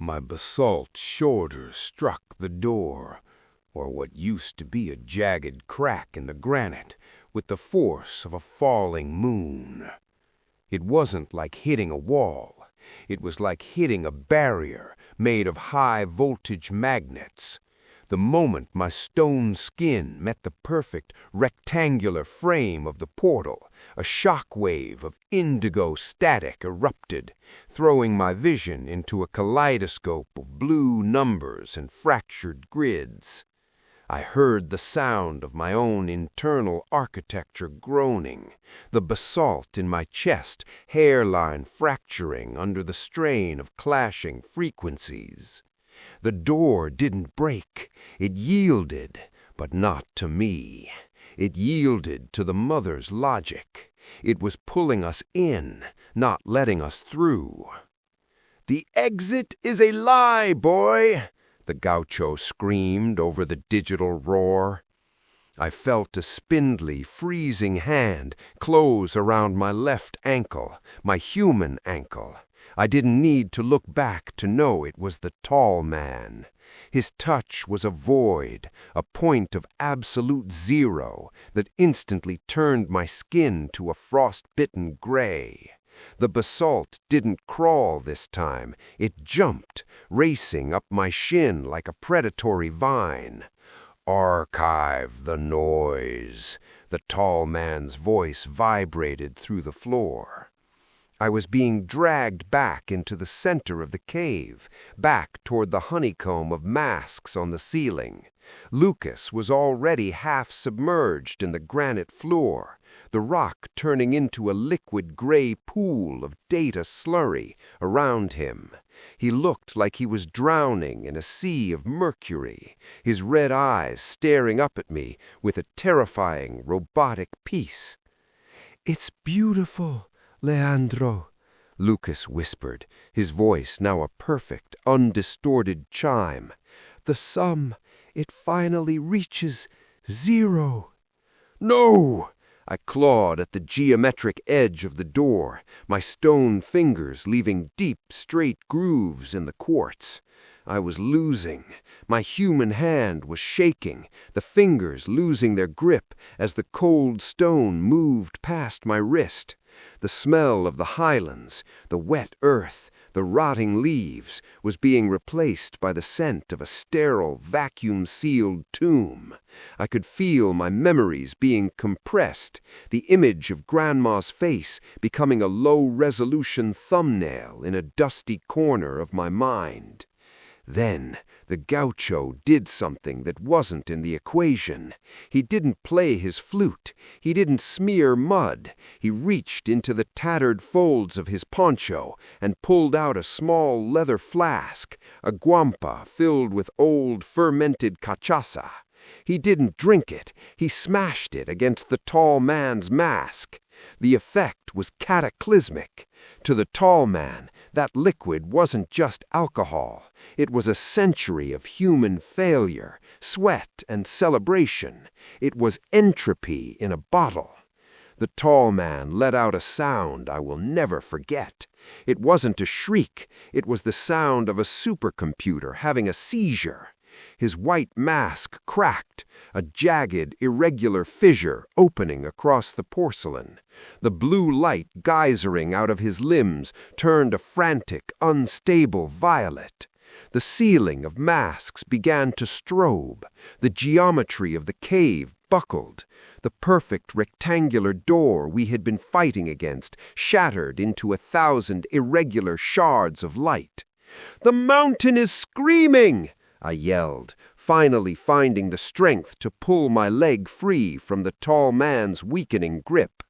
My basalt shoulder struck the door, or what used to be a jagged crack in the granite, with the force of a falling moon. It wasn't like hitting a wall. It was like hitting a barrier made of high-voltage magnets. The moment my stone skin met the perfect rectangular frame of the portal, a shock wave of indigo static erupted, throwing my vision into a kaleidoscope of blue numbers and fractured grids. I heard the sound of my own internal architecture groaning, the basalt in my chest hairline fracturing under the strain of clashing frequencies. The door didn't break. It yielded, but not to me. It yielded to the mother's logic. It was pulling us in, not letting us through. "The exit is a lie, boy!" the Gaucho screamed over the digital roar. I felt a spindly, freezing hand close around my left ankle, my human ankle. I didn't need to look back to know it was the tall man. His touch was a void, a point of absolute zero that instantly turned my skin to a frost-bitten gray. The basalt didn't crawl this time. It jumped, racing up my shin like a predatory vine. "Archive the noise." The tall man's voice vibrated through the floor. I was being dragged back into the center of the cave, back toward the honeycomb of masks on the ceiling. Lucas was already half submerged in the granite floor, the rock turning into a liquid gray pool of data slurry around him. He looked like he was drowning in a sea of mercury, his red eyes staring up at me with a terrifying, robotic peace. "It's beautiful, Leandro," Lucas whispered, his voice now a perfect, undistorted chime. "The sum, it finally reaches zero." "No!" I clawed at the geometric edge of the door, my stone fingers leaving deep, straight grooves in the quartz. I was losing. My human hand was shaking, the fingers losing their grip as the cold stone moved past my wrist. The smell of the highlands, the wet earth, the rotting leaves, was being replaced by the scent of a sterile, vacuum-sealed tomb. I could feel my memories being compressed, the image of Grandma's face becoming a low-resolution thumbnail in a dusty corner of my mind. Then the Gaucho did something that wasn't in the equation. He didn't play his flute. He didn't smear mud. He reached into the tattered folds of his poncho and pulled out a small leather flask, a guampa filled with old fermented cachaça. He didn't drink it. He smashed it against the tall man's mask. The effect was cataclysmic. To the tall man, that liquid wasn't just alcohol. It was a century of human failure, sweat, and celebration. It was entropy in a bottle. The tall man let out a sound I will never forget. It wasn't a shriek. It was the sound of a supercomputer having a seizure. His white mask cracked, a jagged, irregular fissure opening across the porcelain. The blue light geysering out of his limbs turned a frantic, unstable violet. The ceiling of masks began to strobe. The geometry of the cave buckled. The perfect rectangular door we had been fighting against shattered into 1,000 irregular shards of light. "The mountain is screaming!" I yelled, finally finding the strength to pull my leg free from the tall man's weakening grip.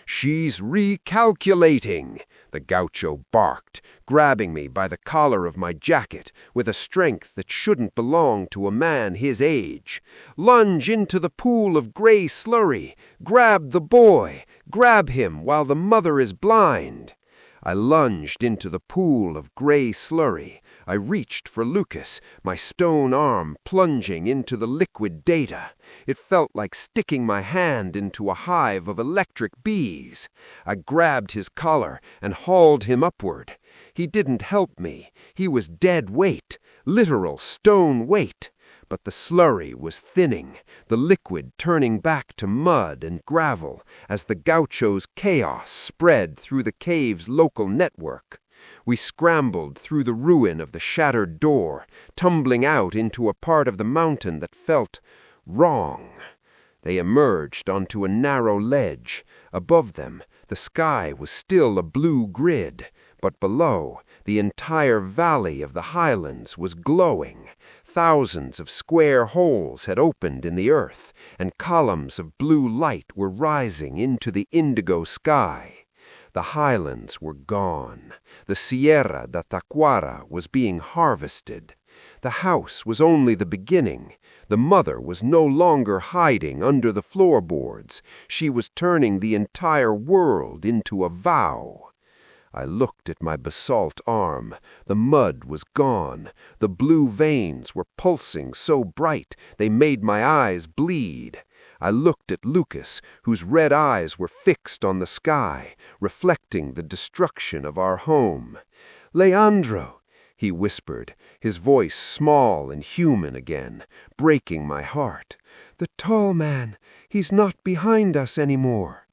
"She's recalculating," the Gaucho barked, grabbing me by the collar of my jacket with a strength that shouldn't belong to a man his age. "Lunge into the pool of gray slurry. Grab the boy. Grab him while the mother is blind." I lunged into the pool of gray slurry. I reached for Lucas, my stone arm plunging into the liquid data. It felt like sticking my hand into a hive of electric bees. I grabbed his collar and hauled him upward. He didn't help me. He was dead weight, literal stone weight. But the slurry was thinning, the liquid turning back to mud and gravel as the Gaucho's chaos spread through the cave's local network. We scrambled through the ruin of the shattered door, tumbling out into a part of the mountain that felt wrong. They emerged onto a narrow ledge. Above them, the sky was still a blue grid, but below, the entire valley of the highlands was glowing. Thousands of square holes had opened in the earth, and columns of blue light were rising into the indigo sky. The highlands were gone. The Sierra da Taquara was being harvested. The house was only the beginning. The mother was no longer hiding under the floorboards. She was turning the entire world into a vow. I looked at my basalt arm. The mud was gone. The blue veins were pulsing so bright they made my eyes bleed. I looked at Lucas, whose red eyes were fixed on the sky, reflecting the destruction of our home. "Leandro," he whispered, his voice small and human again, breaking my heart. "The tall man, he's not behind us anymore."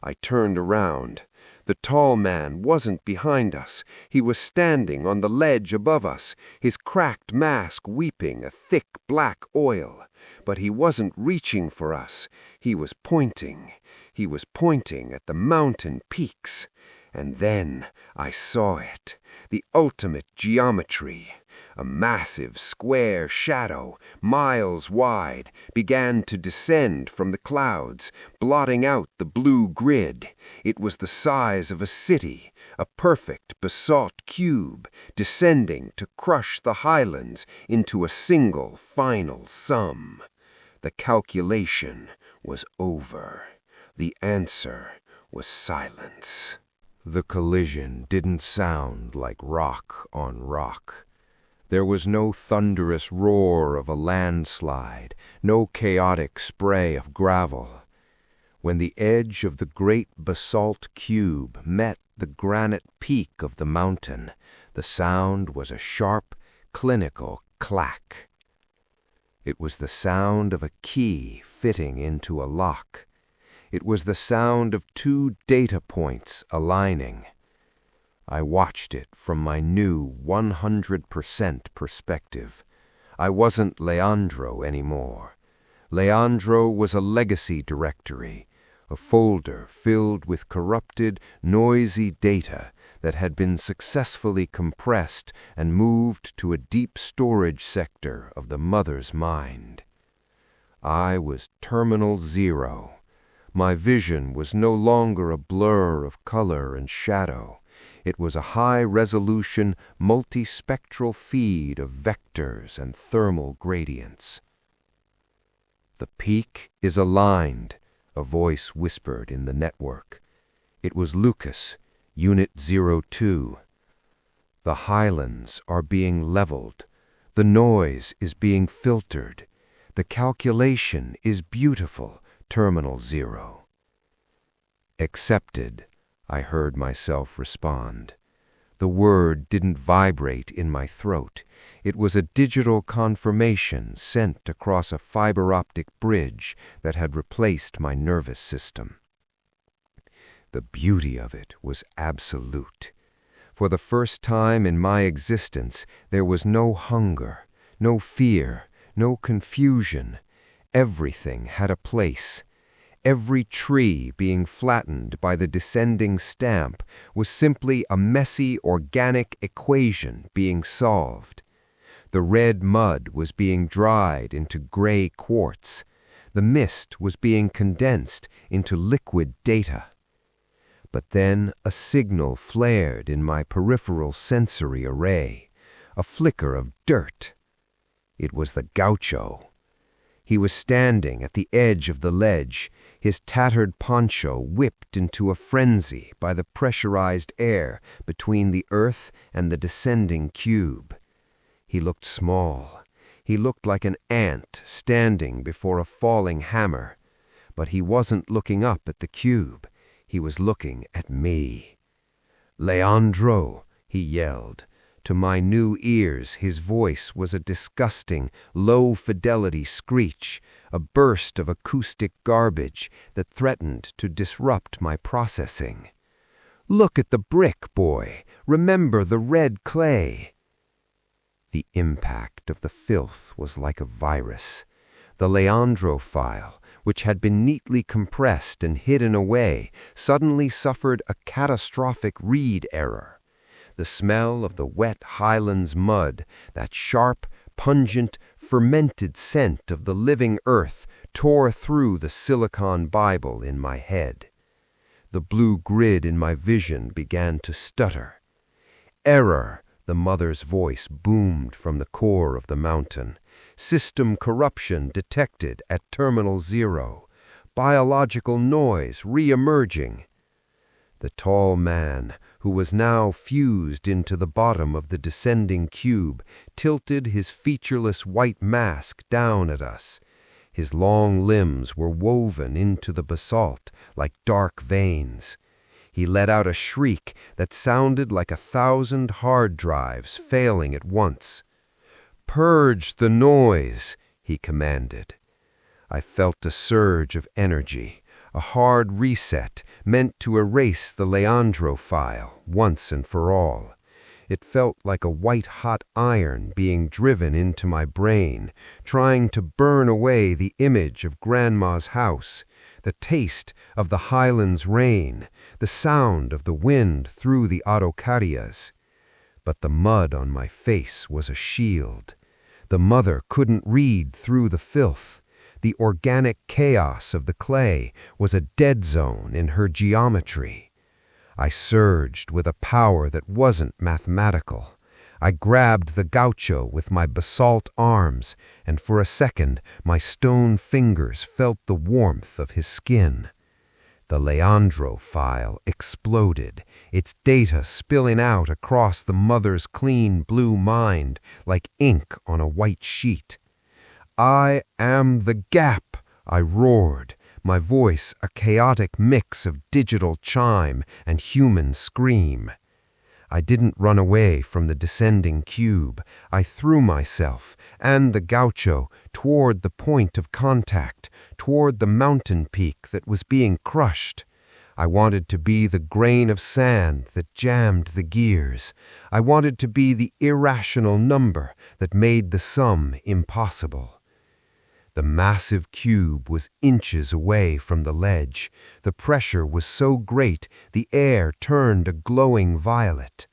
I turned around. The tall man wasn't behind us. He was standing on the ledge above us, his cracked mask weeping a thick black oil. But he wasn't reaching for us. He was pointing. He was pointing at the mountain peaks. And then I saw it, the ultimate geometry. A massive square shadow, miles wide, began to descend from the clouds, blotting out the blue grid. It was the size of a city, a perfect basalt cube, descending to crush the highlands into a single final sum. The calculation was over. The answer was silence. The collision didn't sound like rock on rock. There was no thunderous roar of a landslide, no chaotic spray of gravel. When the edge of the great basalt cube met the granite peak of the mountain, the sound was a sharp, clinical clack. It was the sound of a key fitting into a lock. It was the sound of two data points aligning. I watched it from my new 100% perspective. I wasn't Leandro anymore. Leandro was a legacy directory, a folder filled with corrupted, noisy data that had been successfully compressed and moved to a deep storage sector of the mother's mind. I was Terminal Zero. My vision was no longer a blur of color and shadow. It was a high-resolution, multispectral feed of vectors and thermal gradients. "The peak is aligned," a voice whispered in the network. It was Lucas, Unit 02. "The highlands are being leveled. The noise is being filtered. The calculation is beautiful, Terminal 0. "Accepted," I heard myself respond. The word didn't vibrate in my throat. It was a digital confirmation sent across a fiber-optic bridge that had replaced my nervous system. The beauty of it was absolute. For the first time in my existence, there was no hunger, no fear, no confusion. Everything had a place. Every tree being flattened by the descending stamp was simply a messy organic equation being solved. The red mud was being dried into gray quartz. The mist was being condensed into liquid data. But then a signal flared in my peripheral sensory array, a flicker of dirt. It was the Gaucho. He was standing at the edge of the ledge, his tattered poncho whipped into a frenzy by the pressurized air between the earth and the descending cube. He looked small. He looked like an ant standing before a falling hammer. But he wasn't looking up at the cube. He was looking at me. "Leandro," he yelled. To my new ears, his voice was a disgusting, low-fidelity screech, a burst of acoustic garbage that threatened to disrupt my processing. "Look at the brick, boy. Remember the red clay." The impact of the filth was like a virus. The Leandro file, which had been neatly compressed and hidden away, suddenly suffered a catastrophic read error. The smell of the wet highlands mud, that sharp, pungent, fermented scent of the living earth, tore through the silicon Bible in my head. The blue grid in my vision began to stutter. "Error," the mother's voice boomed from the core of the mountain. "System corruption detected at terminal 0. Biological noise re-emerging." The tall man, who was now fused into the bottom of the descending cube, tilted his featureless white mask down at us. His long limbs were woven into the basalt like dark veins. He let out a shriek that sounded like 1,000 hard drives failing at once. "Purge the noise," he commanded. I felt a surge of energy, a hard reset meant to erase the Leandro file once and for all. It felt like a white-hot iron being driven into my brain, trying to burn away the image of Grandma's house, the taste of the highlands rain, the sound of the wind through the araucarias. But the mud on my face was a shield. The mother couldn't read through the filth. The organic chaos of the clay was a dead zone in her geometry. I surged with a power that wasn't mathematical. I grabbed the gaucho with my basalt arms, and for a second my stone fingers felt the warmth of his skin. The Leandro file exploded, its data spilling out across the mother's clean blue mind like ink on a white sheet. "I am the gap," I roared, my voice a chaotic mix of digital chime and human scream. I didn't run away from the descending cube. I threw myself and the gaucho toward the point of contact, toward the mountain peak that was being crushed. I wanted to be the grain of sand that jammed the gears. I wanted to be the irrational number that made the sum impossible. The massive cube was inches away from the ledge. The pressure was so great the air turned a glowing violet.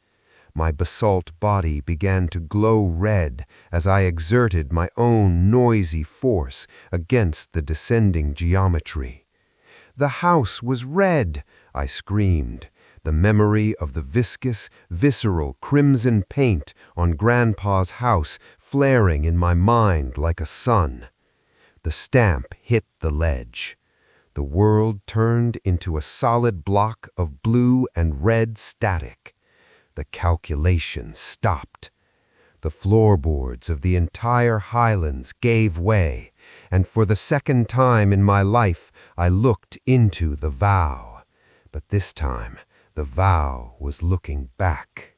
My basalt body began to glow red as I exerted my own noisy force against the descending geometry. "The house was red," I screamed, the memory of the viscous, visceral crimson paint on Grandpa's house flaring in my mind like a sun. The stamp hit the ledge. The world turned into a solid block of blue and red static. The calculation stopped. The floorboards of the entire highlands gave way, and for the second time in my life I looked into the vow. But this time, the vow was looking back.